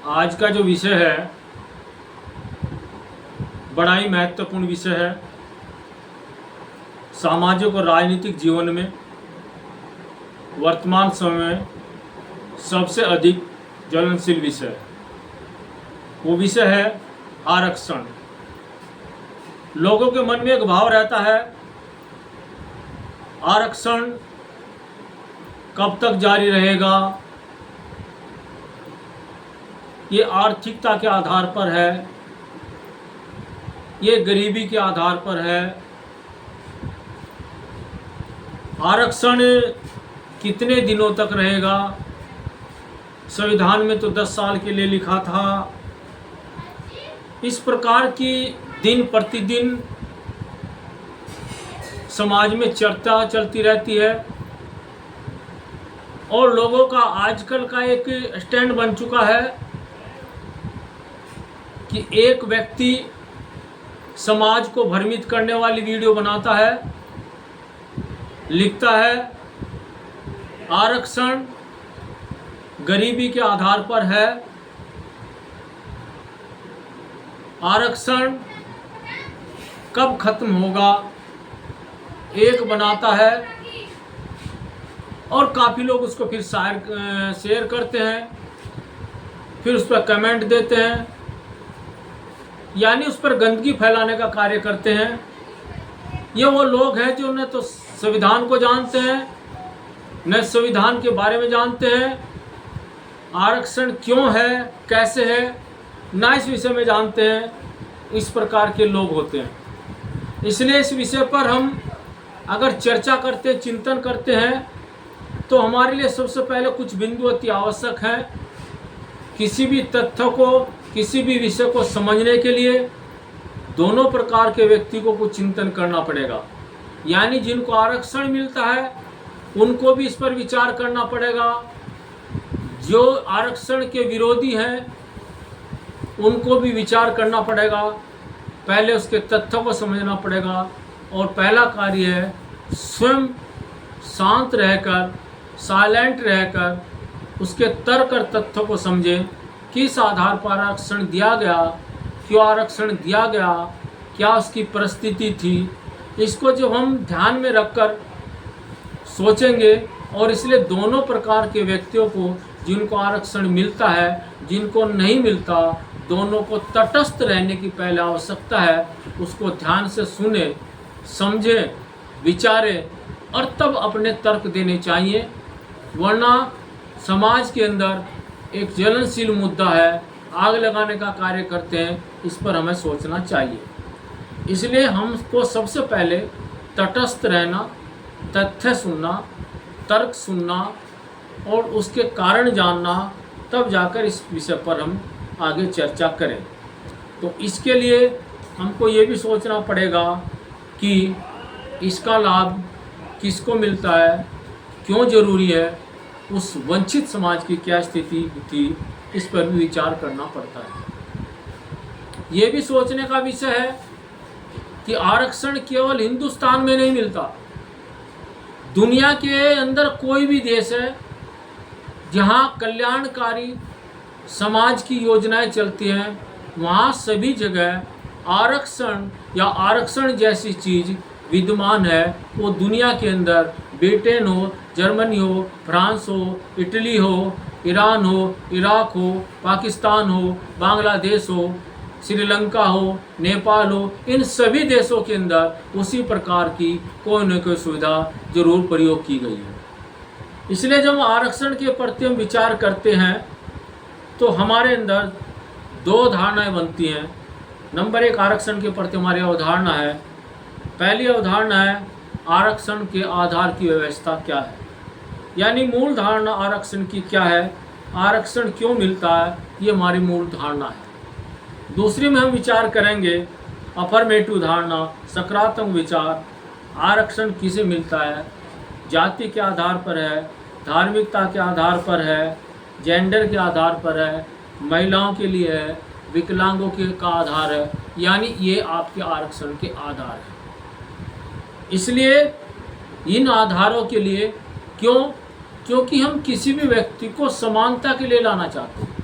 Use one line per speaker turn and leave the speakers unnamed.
आज का जो विषय है बड़ा ही महत्वपूर्ण विषय है। सामाजिक और राजनीतिक जीवन में वर्तमान समय में सबसे अधिक ज्वलनशील विषय, वो विषय है आरक्षण। लोगों के मन में एक भाव रहता है, आरक्षण कब तक जारी रहेगा, ये आर्थिकता के आधार पर है, ये गरीबी के आधार पर है। आरक्षण कितने दिनों तक रहेगा? संविधान में तो 10 साल के लिए लिखा था। इस प्रकार की दिन प्रतिदिन समाज में चर्चा चलती रहती है और लोगों का आजकल का एक स्टैंड बन चुका है कि एक व्यक्ति समाज को भ्रमित करने वाली वीडियो बनाता है, लिखता है आरक्षण गरीबी के आधार पर है, आरक्षण कब खत्म होगा, एक बनाता है और काफ़ी लोग उसको फिर शेयर करते हैं, फिर उस पर कमेंट देते हैं, यानी उस पर गंदगी फैलाने का कार्य करते हैं। ये वो लोग हैं जो न तो संविधान को जानते हैं, न संविधान के बारे में जानते हैं, आरक्षण क्यों है, कैसे है, ना इस विषय में जानते हैं। इस प्रकार के लोग होते हैं। इसलिए इस विषय पर हम अगर चर्चा करते, चिंतन करते हैं, तो हमारे लिए सबसे पहले कुछ बिंदु अति आवश्यक हैं। किसी भी तथ्य को, किसी भी विषय को समझने के लिए दोनों प्रकार के व्यक्तियों को चिंतन करना पड़ेगा। यानी जिनको आरक्षण मिलता है उनको भी इस पर विचार करना पड़ेगा, जो आरक्षण के विरोधी हैं उनको भी विचार करना पड़ेगा। पहले उसके तथ्यों को समझना पड़ेगा और पहला कार्य है स्वयं शांत रहकर, साइलेंट रहकर उसके तर्क और तथ्यों को समझें। किस आधार पर आरक्षण दिया गया, क्यों आरक्षण दिया गया, क्या उसकी परिस्थिति थी, इसको जब हम ध्यान में रखकर सोचेंगे। और इसलिए दोनों प्रकार के व्यक्तियों को, जिनको आरक्षण मिलता है, जिनको नहीं मिलता, दोनों को तटस्थ रहने की पहले आवश्यकता है। उसको ध्यान से सुने, समझे, विचारे और तब अपने तर्क देने चाहिए। वरना समाज के अंदर एक ज्वलनशील मुद्दा है, आग लगाने का कार्य करते हैं, इस पर हमें सोचना चाहिए। इसलिए हमको सबसे पहले तटस्थ रहना, तथ्य सुनना, तर्क सुनना और उसके कारण जानना, तब जाकर इस विषय पर हम आगे चर्चा करें। तो इसके लिए हमको ये भी सोचना पड़ेगा कि इसका लाभ किसको मिलता है, क्यों ज़रूरी है, उस वंचित समाज की क्या स्थिति थी, इस पर भी विचार करना पड़ता है। ये भी सोचने का विषय है कि आरक्षण केवल हिंदुस्तान में नहीं मिलता। दुनिया के अंदर कोई भी देश है जहाँ कल्याणकारी समाज की योजनाएं चलती हैं, वहाँ सभी जगह आरक्षण या आरक्षण जैसी चीज़ विद्यमान है। वो दुनिया के अंदर ब्रिटेन हो, जर्मनी हो, फ्रांस हो, इटली हो, ईरान हो, इराक हो, पाकिस्तान हो, बांग्लादेश हो, श्रीलंका हो, नेपाल हो, इन सभी देशों के अंदर उसी प्रकार की कोई न कोई सुविधा जरूर प्रयोग की गई है। इसलिए जब आरक्षण के प्रति हम विचार करते हैं तो हमारे अंदर दो धारणाएं बनती हैं। नंबर एक, आरक्षण के प्रति हमारी अवधारणा है। पहली अवधारणा है आरक्षण के आधार की व्यवस्था क्या है, यानी मूल धारणा आरक्षण की क्या है, आरक्षण क्यों मिलता है, ये हमारी मूल धारणा है। दूसरी में हम विचार करेंगे अफर्मेटिव धारणा, सकारात्मक विचार। आरक्षण किसे मिलता है, जाति के आधार पर है, धार्मिकता के आधार पर है, जेंडर के आधार पर है, महिलाओं के लिए है, विकलांगों के का आधार है, यानी ये आपके आरक्षण के आधार है। इसलिए इन आधारों के लिए। क्यों? क्योंकि हम किसी भी व्यक्ति को समानता के लिए लाना चाहते हैं।